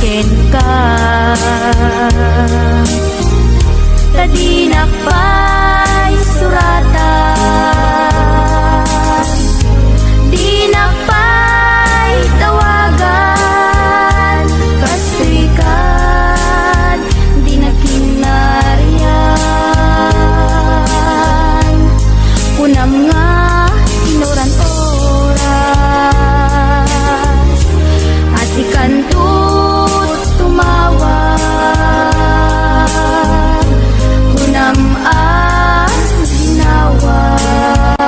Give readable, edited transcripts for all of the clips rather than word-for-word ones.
saken ka. Tadinak pa'y suratan, dinak pa'y tawagan, kastrikan, di nakinarian. Kunam nga inuran oras, asikan tut tumawag. Kunam ginawas,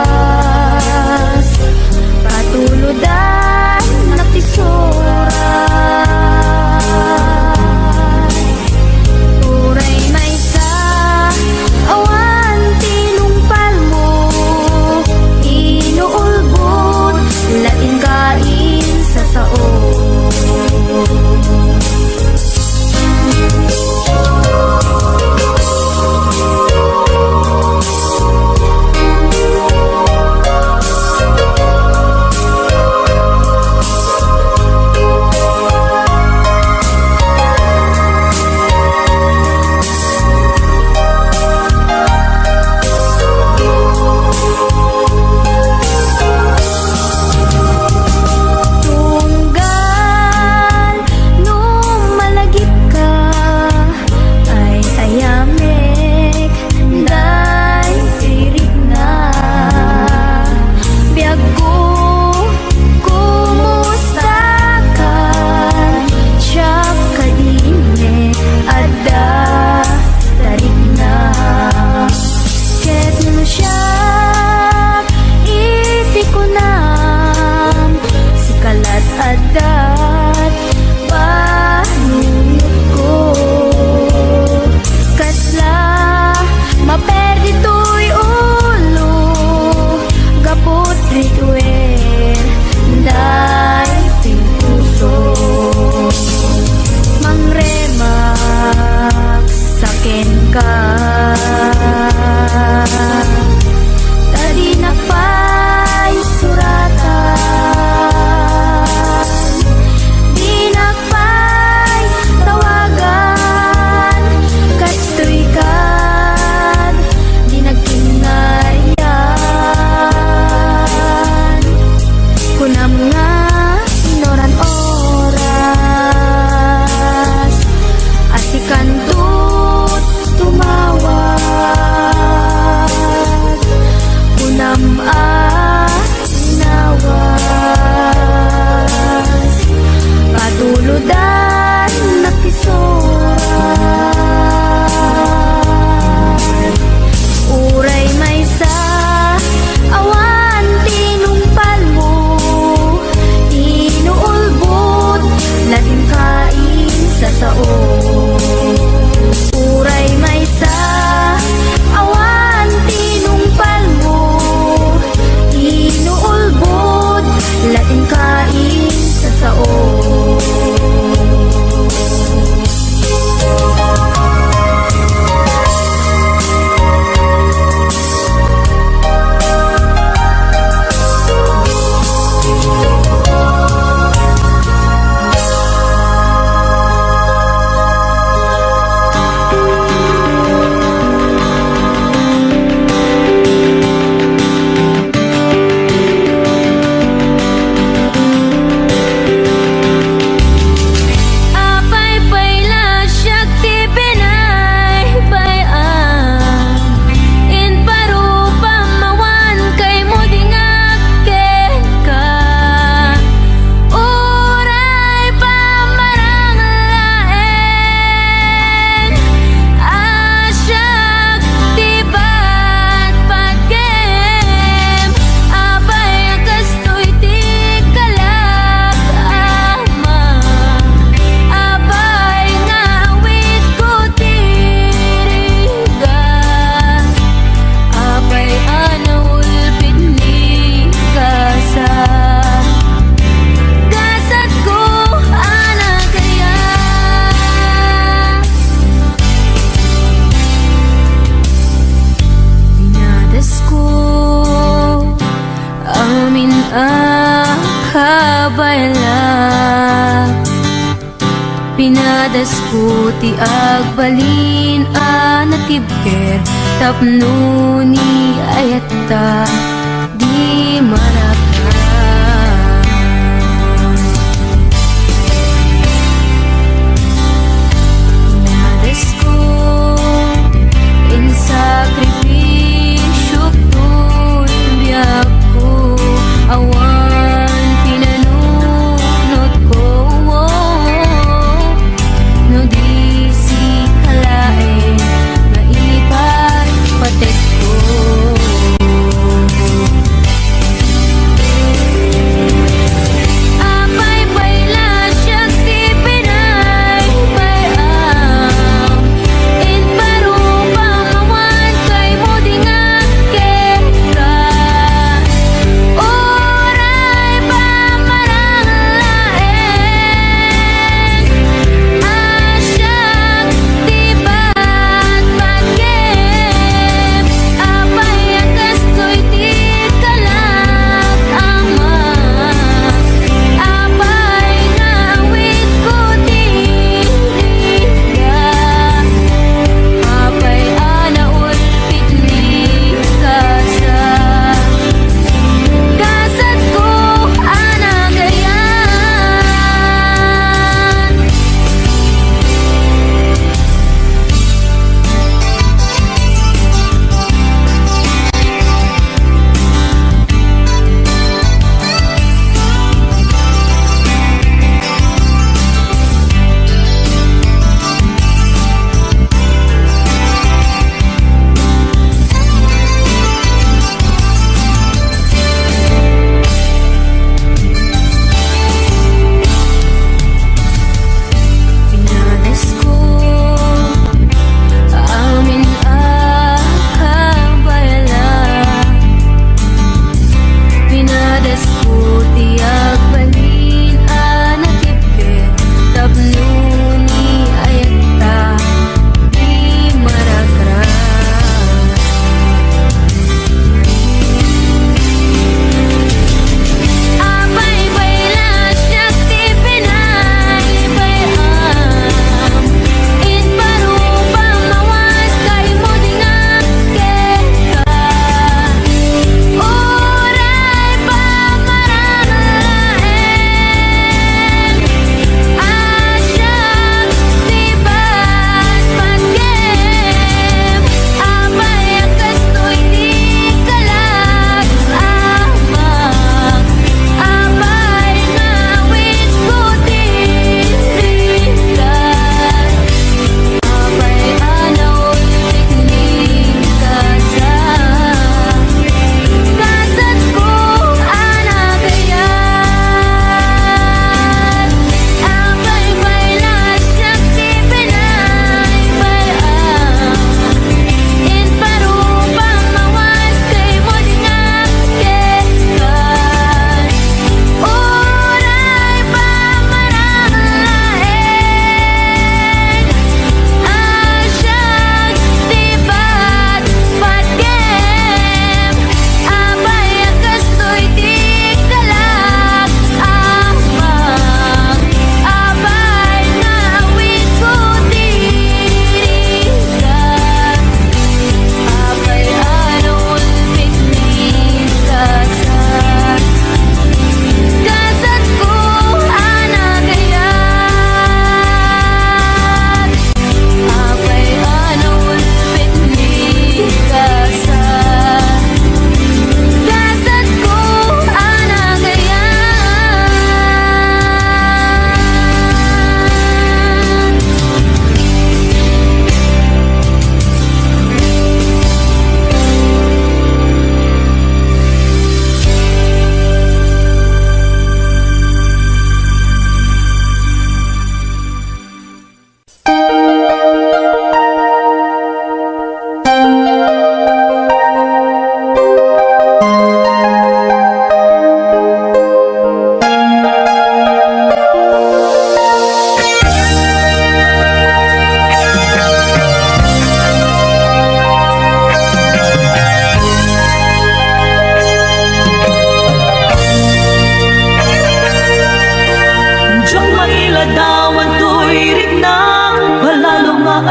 patuludan nakisuran. Uray may sa awan tinungpal mo, inuulbot lain kain sa sao. Pinadas ko ti agbalin anatibker tapno ni ayata di manaka. Pinadas ko in sakripisyo ko'y biyak ko awan pinanunot ko. No di si kalae mailipay patek ko.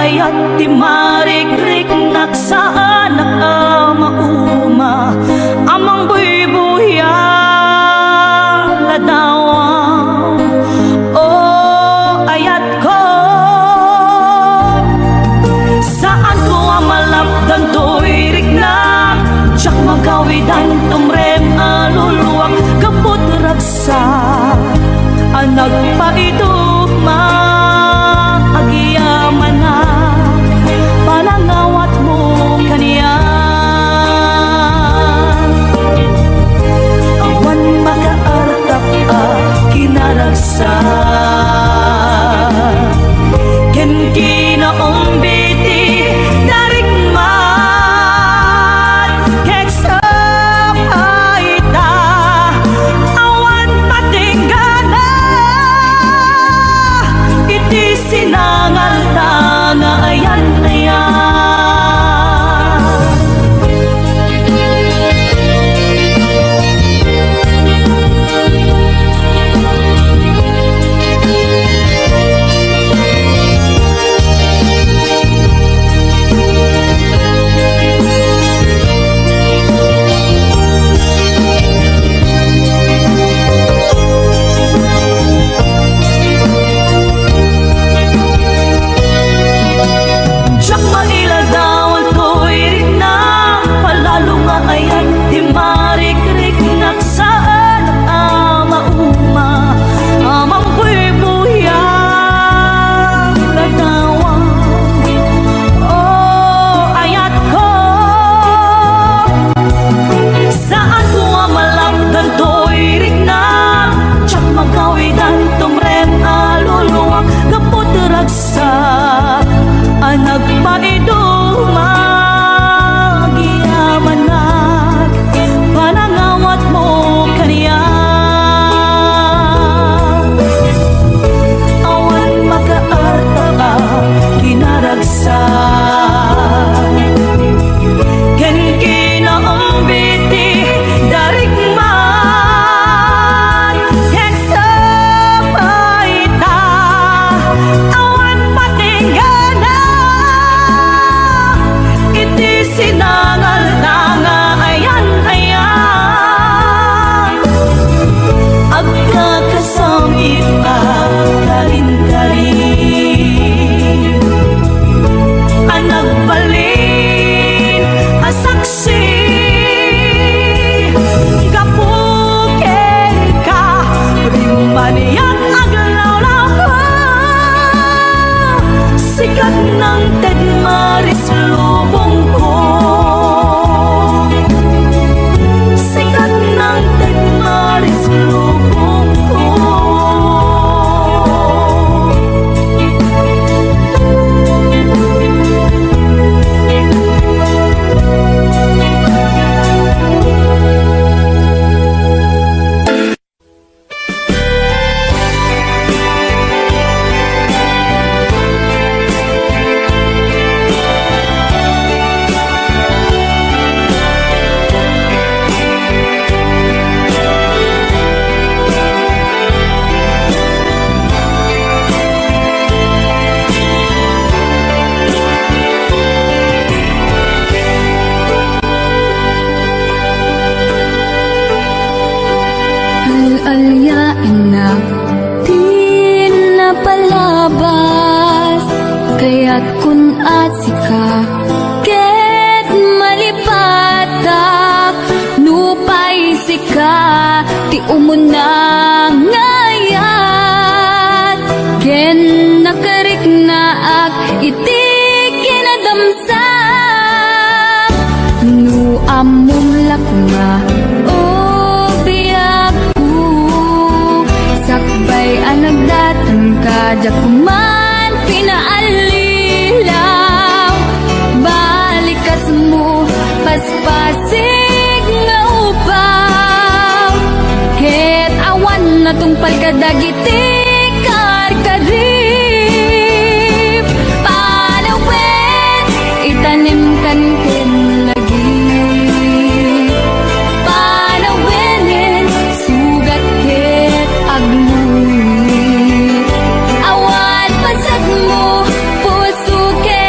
ayat ti marikrik naksaan mauma amang buybuya ladawa o ayat ko saan ko amalapdan to'y riknak tsak magawidan tumrem aluluwak kaput raksa anak pa ito maagiyaman na panangawat mo kaniya awan makaartap kinaragsa ken kinaumbiti darikmat keksap aita awan patinggana iti sinangal ta nga ayan na yan. Tsak mailadawan to'y rinang palalo nga ayan di marikrik naksaan mauma amang buybuya ladawan o ayat ko saan ko amalapdan to'y rinang tsak magawidan tumrem aluluwak kaput ragsa anak pa ito magiyamanag panangawat mo kaniya awan makaarta ka kinaragsa ken kinaumbiti darikmat keksap aita awan patinggana iti sinangal na nga ayan ayan agkakasamit karin-karin anak balin asaksi kapuken ka rimbaniyan aglawlaw sikat ng tedmaris lubong ko sikat ng tedmaris lubong ko Alyain na di napalabas kaya't kun asika ket malipatak nupay sika ti umuna ngayat ken nakarik naak iti kinadamsak nu amum lakma o biyak sakbay anagdatan ka jakuman pinaalilaw balikas mo paspasig nga upaw ket awan na tungpal kadagiti karkarip panawet itanim kan ken lagi panawenen sugat ket agluit awan pasag mo puso ket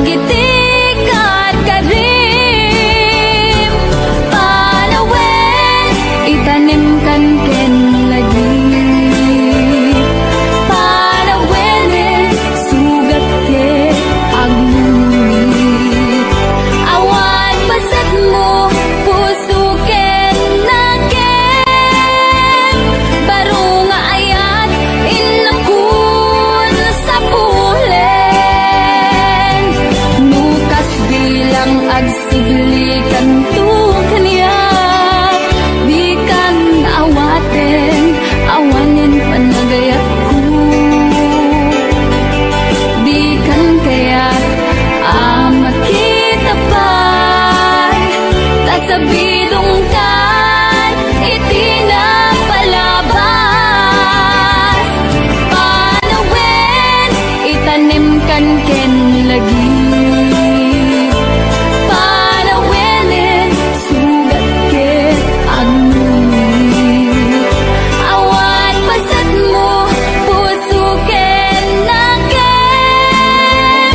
agitikat karim palawen itanim kan ken lagi palawen sugat ke agmuni awan pasat mo puso ken naken baro nga ayat inakun sa pulen nukas bilang agsiglikan tu kaniya di kan awaten awanin panagayat ko di kan kayat makita pa tasabidong kan itinapalabas palawen itanim kan ken lagi palawenin sugat ke agmuni awan pasat mo puso ken naken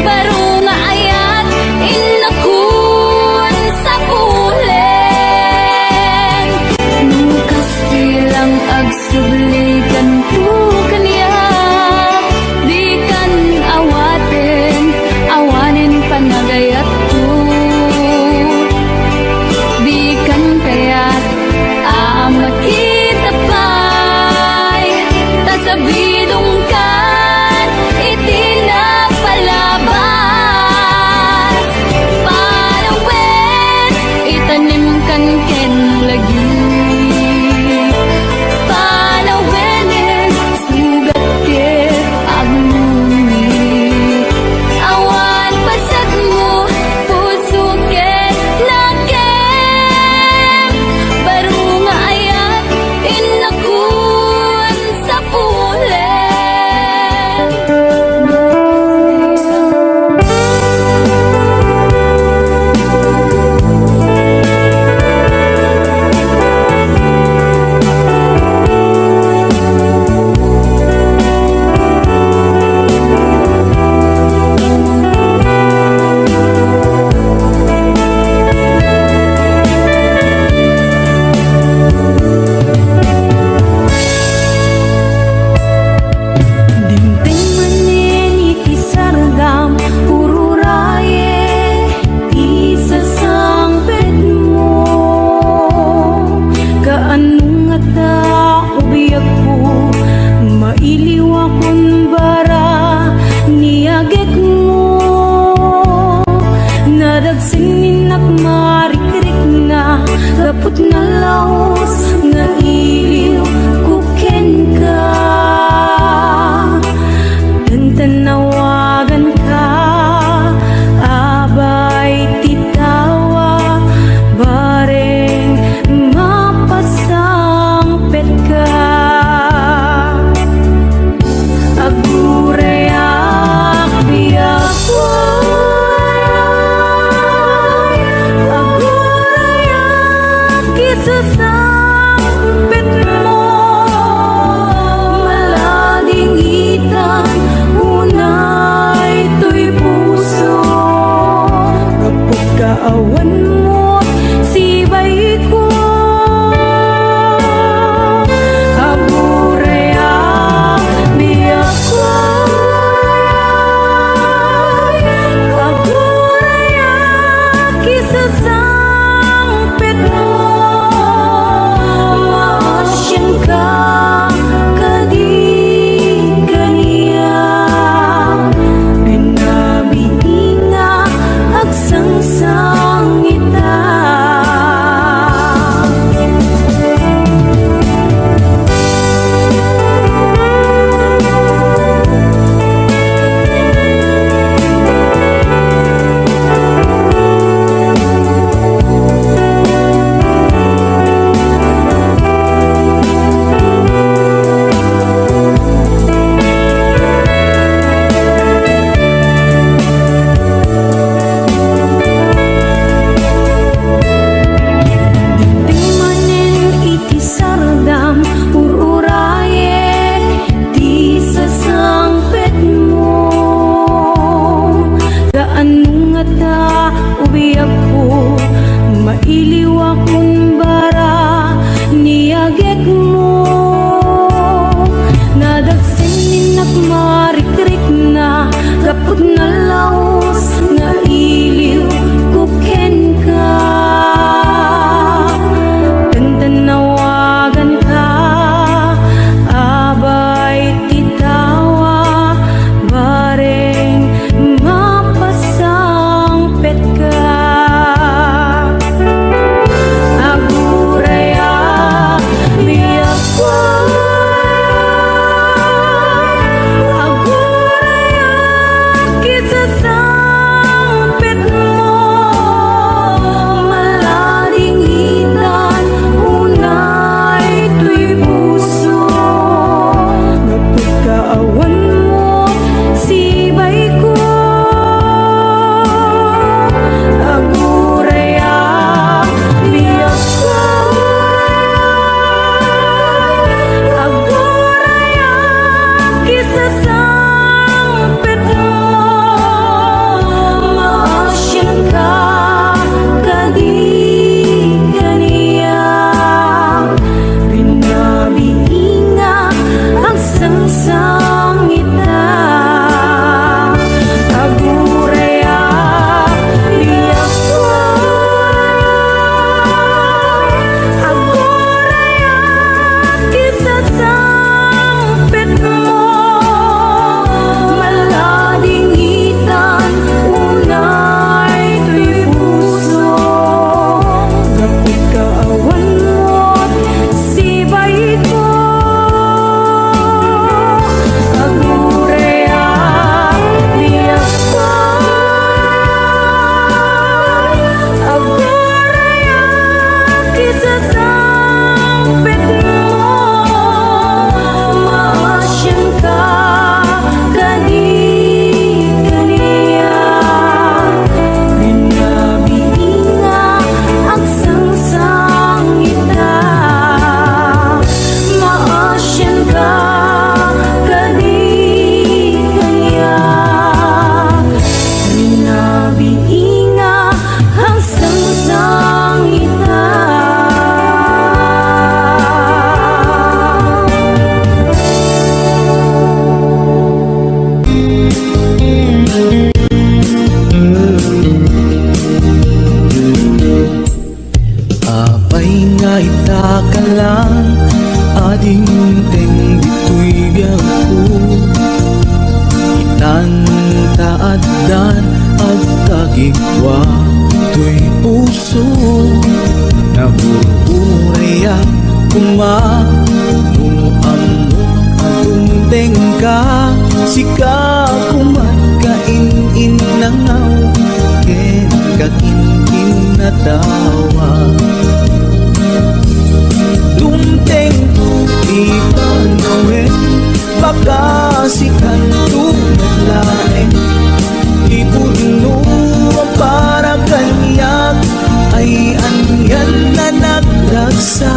baro nga ayat inakun sa pulen nukas bilang agsublikan tu kaniya di kan awaten awanin panagayat ko di kan kayat makita pa'y tasabidong kan itinapalabas palawen itanim kan ken lagi palawenin sugat ke agmuni awan pasat mo puso ken naken baro nga ayat inakun sa pulen Dingting manin iti sardam ururaye ti sasangpet mo kaanong ata ubiyak ko mailiwa kun bara niagek mo nadagsinig marikrik na kaput na laos nga iliw kuken ka dan tanawagan ka abay titawa bareng mapasangpet ka agurayak biyak agurayak kisasangpet mo malading itan unay to'y puso kapag kaawan mo sibay ko agurayak biyak agurayak kisasangpet mo maasyan ka kadi kaniya binabiina agsangsang lang ading teng dito'y biyago itantaadan ag kagigwa to'y puso nabuburaya kumanuamok atong tengka sika kumatkain nangaw ken kakin natawa dumteng tu ipanawin baka sikan tu naglaeng ibudno para kanyak ay anyan na nagragsa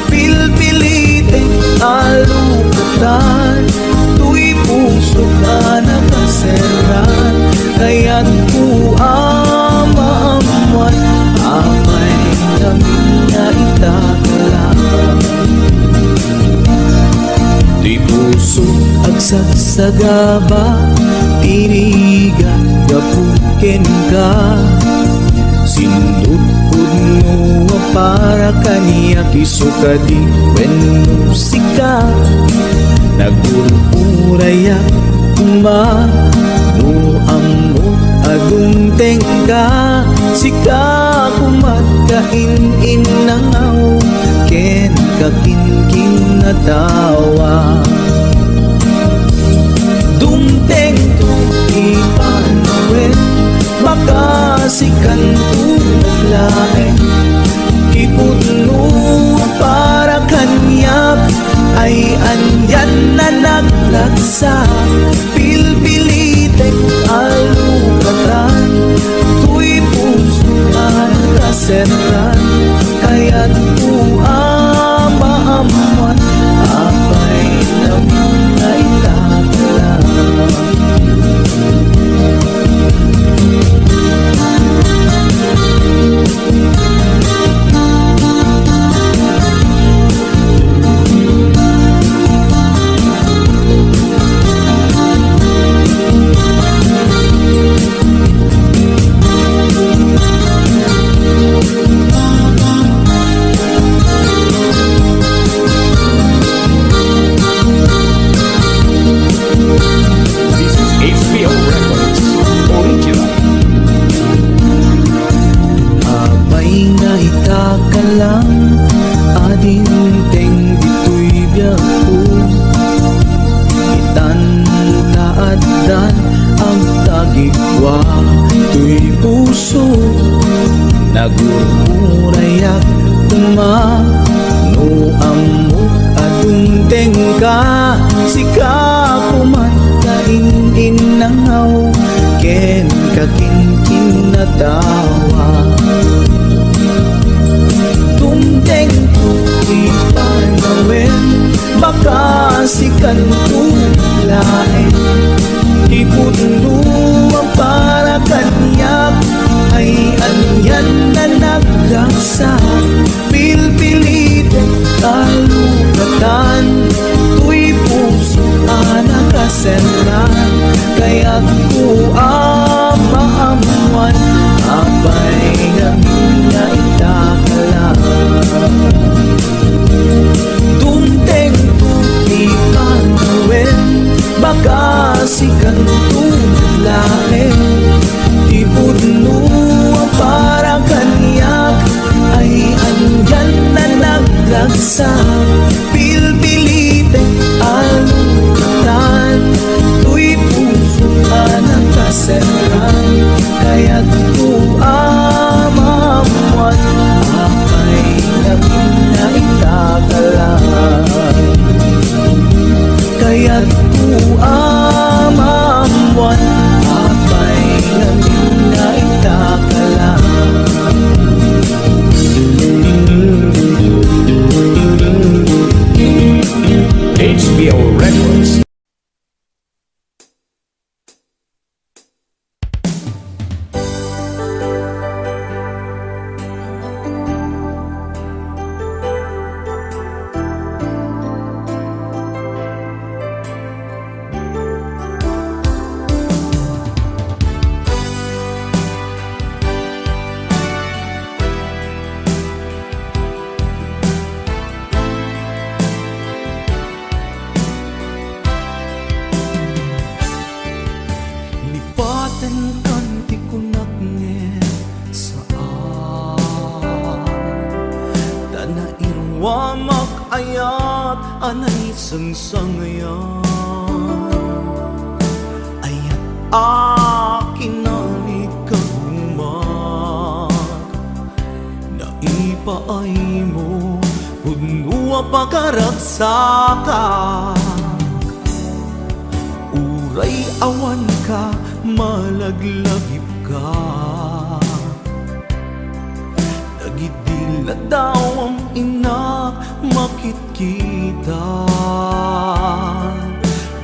pilpiliteng alukatan tuy puso ka nakaseran kaya't ku amaamuan amay namin na itakalang tuy puso agsagsagaba tiriga gapuken ka sindut pudno para kaniya kisukadi when musika nagururaya kuma no amot agong tengka sika kumatkain nangaw ken kakinking natawa dumteng tu ipanawin makasikan tu naglaeng ipudno para kanyak ay anyan na naglagsa pilpilitek alukatan tuy puso ang kaseran kaya't ku amaamuan apay namin na itakalang This is HBO Records Original. apay nga itakalang ading teng dito'y biyago itantaadan ang tagigwa to'y puso nagururayak kumano amok atong tengka sika kumatkain nangaw ken kakinkin natawa tumteng tu ipanawin baka sikan tu laeng ipudno para kanyak ay anyan na nagragsa pilpilitek kalugatan tuy puso anakasenran kaya't ku amaamuan apay namin na itakalang dumteng tu ipanawin baka sikan tu naglaeng ipudno para kanyak ay andyan na nagragsa pilpilitek alukatan tuy puso anang kaseran kaya't ku amaamuan apay namin na itakalang kaya't ku amaamuan apay namin na itakalang HBO Records. ayat anay sangsangayan ayat akin na ikagumat na ipaay mo puno pagkaragsakan uray awan ka malaglagip ka nagidila daw ang ina makitkita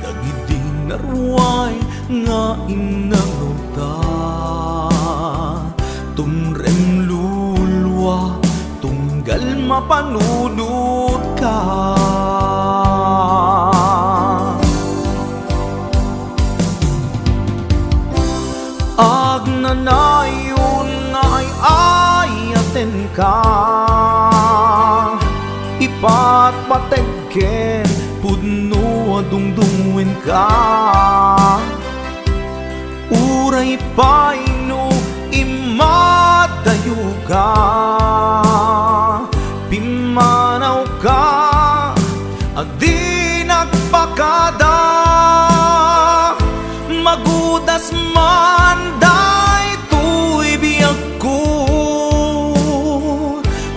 nagidinarway nga inangota tumrem lulwa tunggal mapanunod ka agnanayon nga ay ayaten ka ipat pategken pudno adungdungwen ka uray paino imadayo ka pimanaw ka adi nagpakada magudas man day tuy biyag ko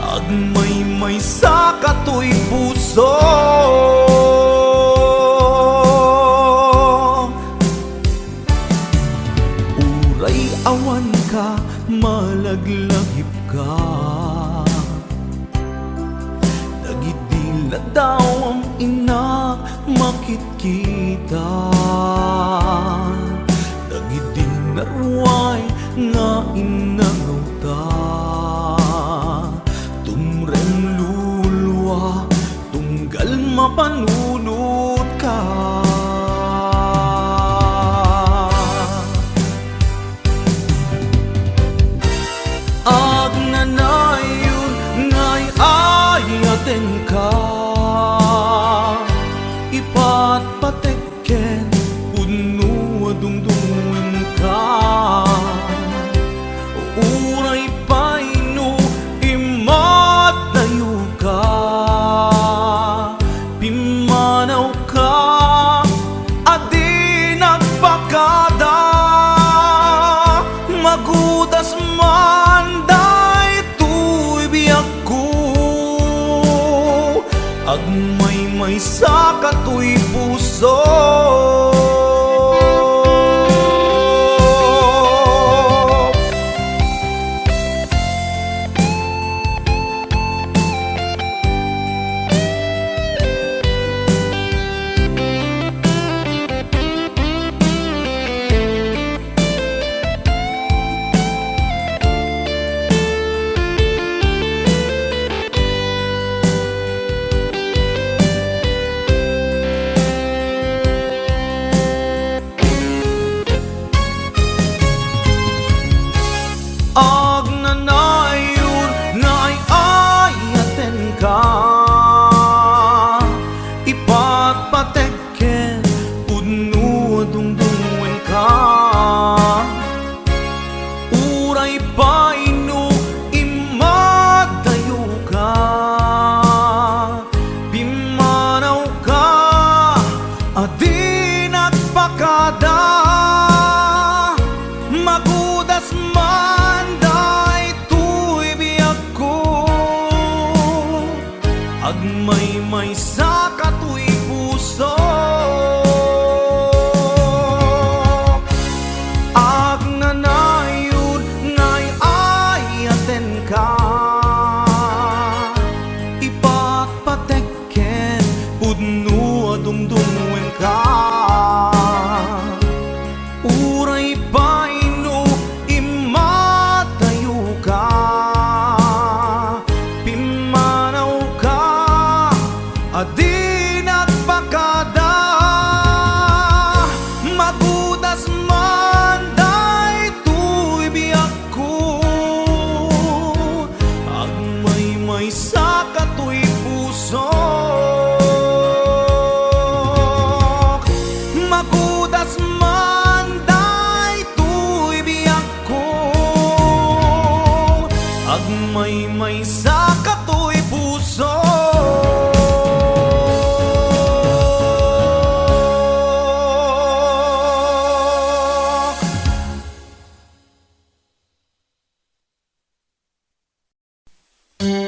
agmay sa katoy puso uray awan ka malaglagip ka nagidila daw ang ina makitkita nagidinarway nga inangauta tumrem lulwa tunggal mapanunod ka agnanayon nga'y ayaten ka ipat patekken puno adungdungwen ka uray paino imadayo ka pimanaw ka adi nagpakada magudas man day tuy biyag ko agmay sa katoy puso agnanayon nga'y ayaten ka ipat patekken puno adungdungwen ka uray paino imadayo ka pimanaw ka adi nagpakada magudas man day tuy biyag ko agmay sa katoy puso agnanayon nga'y ayaten ka ipat patekken pudno adungdungwen ka uray paino imadayo ka pimanaw ka adi nagpakada magudas man day tuy biyag ko agmay sa katoy puso magudas man day tuy biyag ko agmay sa katoy puso Oras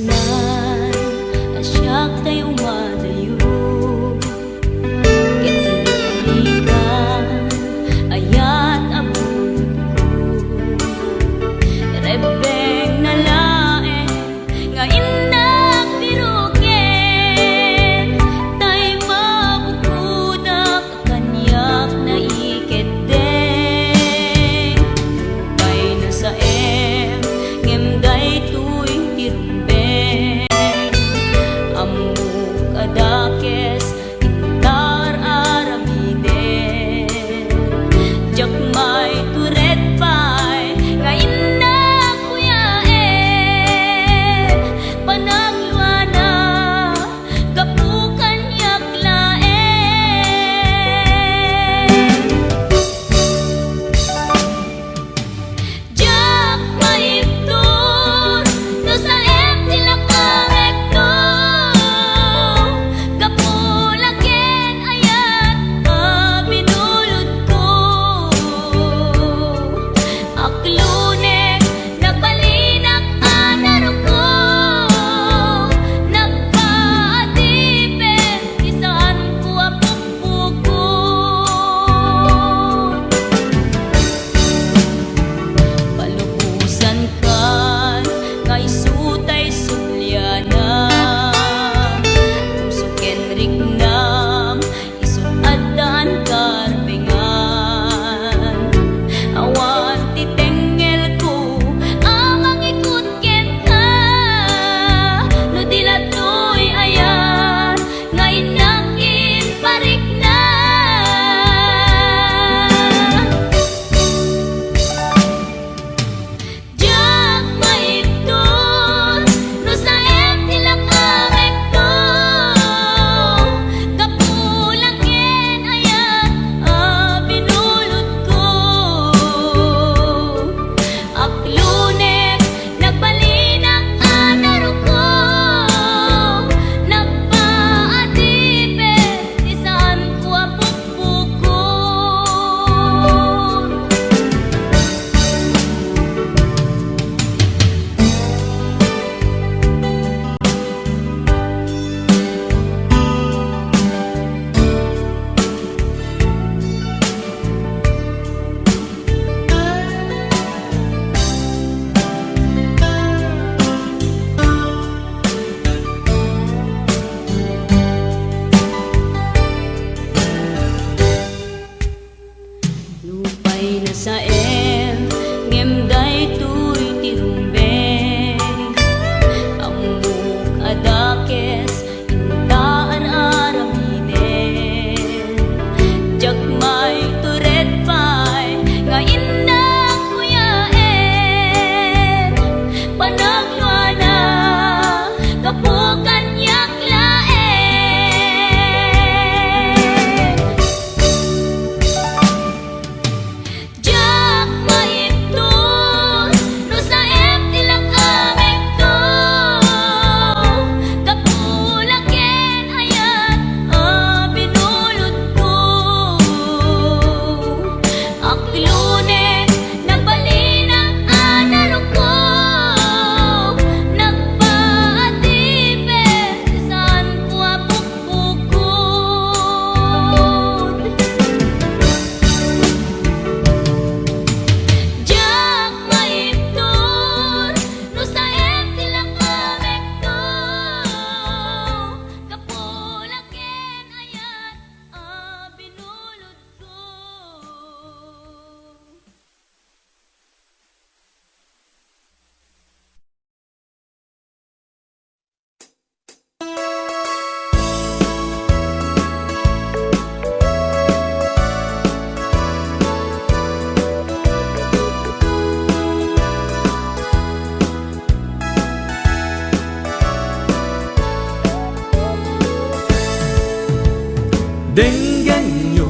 na asyak tayo madayo, kitlikan ayat abot ko. Rebeng na laeng nga indak biruken, tay mabukudak kanyak na iketdeng. Lupay na sa ngemday tuy tirumbeng, amuk ada Denggenyo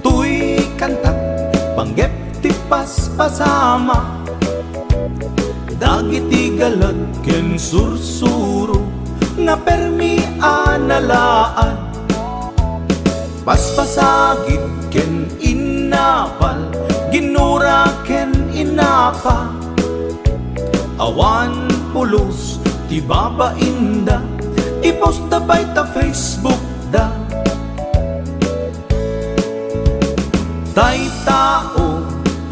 tuy kantat panggep ti paspasama dagiti galat ken sursuro nga permi analaan paspasagit ken inapal ginura ken inapa awan pulos ti babainda ipost da bay ta Facebook da tay tao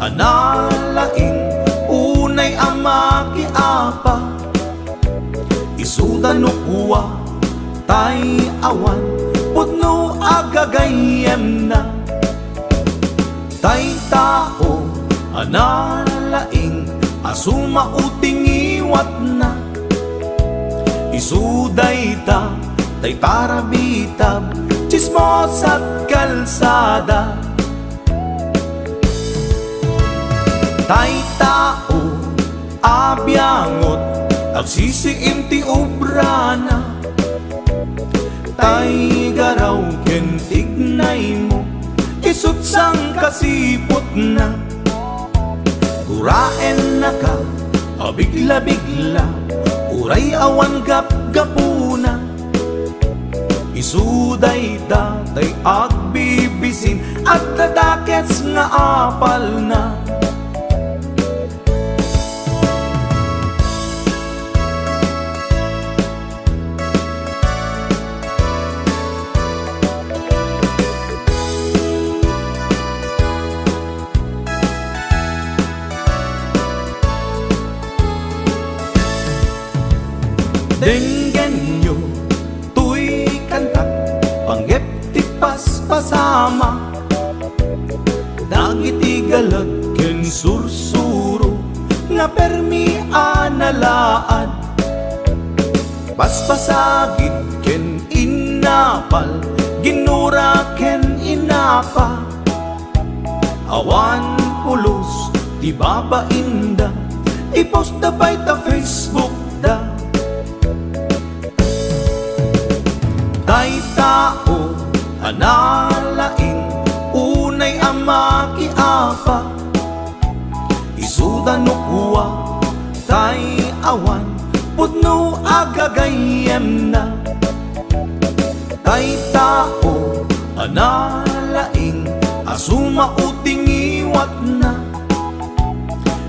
analaing unay ama ki apa isuda no kuwa tay awan putno agagayem na tay tao analaing asuma uting iwat na isuday ta tay parabitab chismos at kalsada tay tao abyangot agsisiim ti obrana tay garaw ken tignay mo isut sang kasipot na guraen na ka abigla-bigla uray awan gap-gapuna isuday datay agbibisin at dadakets nga apal na Denggenyo tuy kantat panggep ti paspasama dagiti galat ken sursuro nga permi analaan paspasagit ken inapal ginura ken inapa awan pulos ti babainda ipost da bay ta Facebook da tay tao analaing unay ama ki apa isuda no kuwa tay awan putno agagayem na tay tao analaing asuma uting iwat na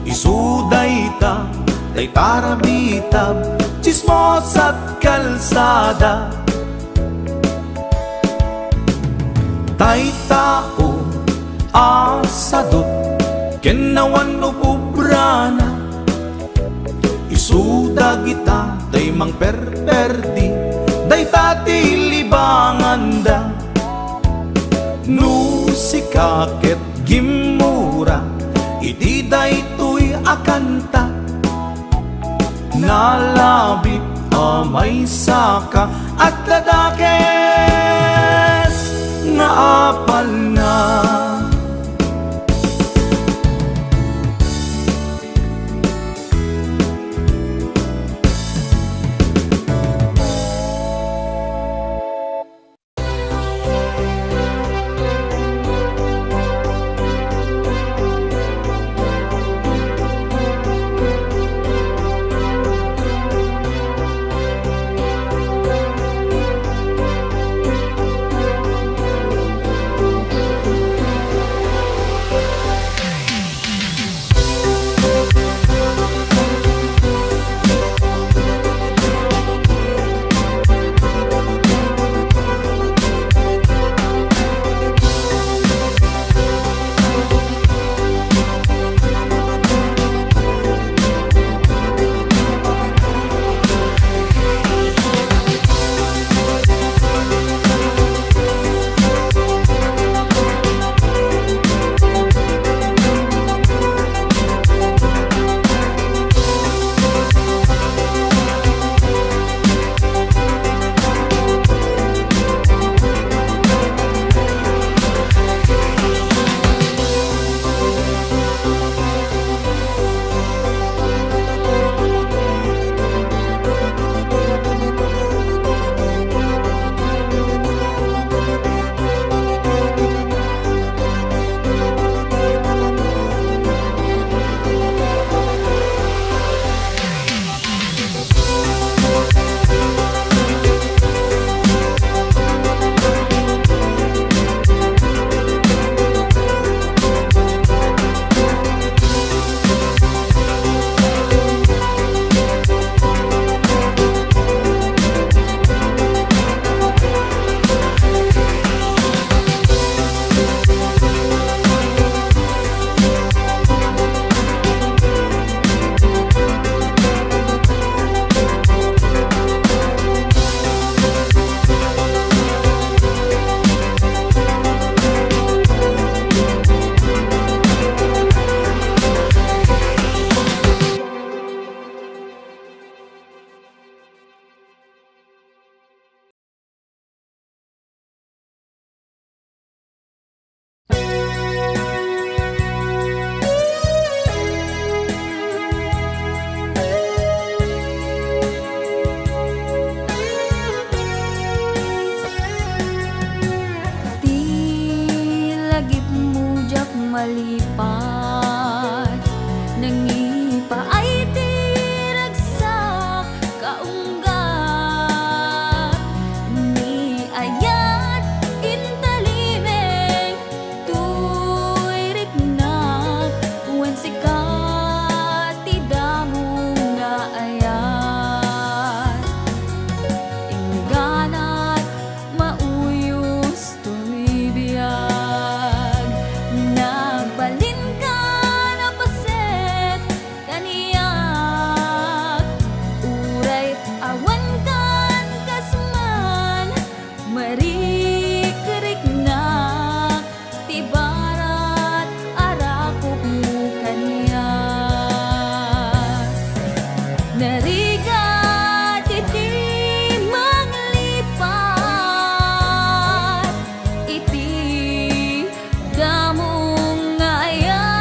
isuday ta tay parabitab chismos at kalsada tay tao asadot kenawan upubrana isuda kita tay mang perperdi day tati libanganda no sikaket gimura iti day tuy akanta nalabit amay saka at dadakes nga apal na Narigat iti maglipat, iti damong nga ayat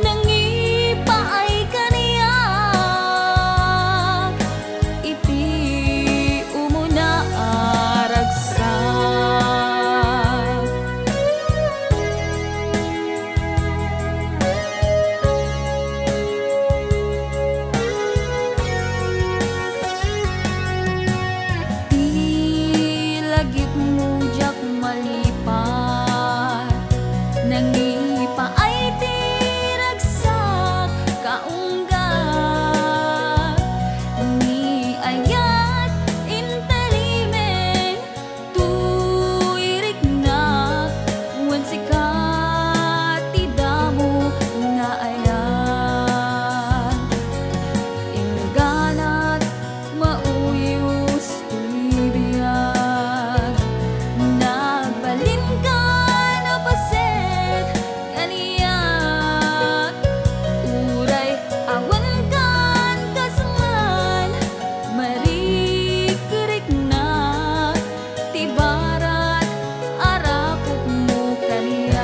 nangipaay kaniyak, iti umuna aragsak. Lagip mo jak malipat, nangipaay tiragsak kaunggat, ni ayat intalimen tuiriknak, wen sikat tidamo nga ayat, ingganat mauyos ibiyag, nagbalin ka na paset kaniyak, uray awan kan kasman, marikerik na tibarat arapok mo kaniyak.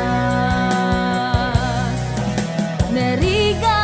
Nariga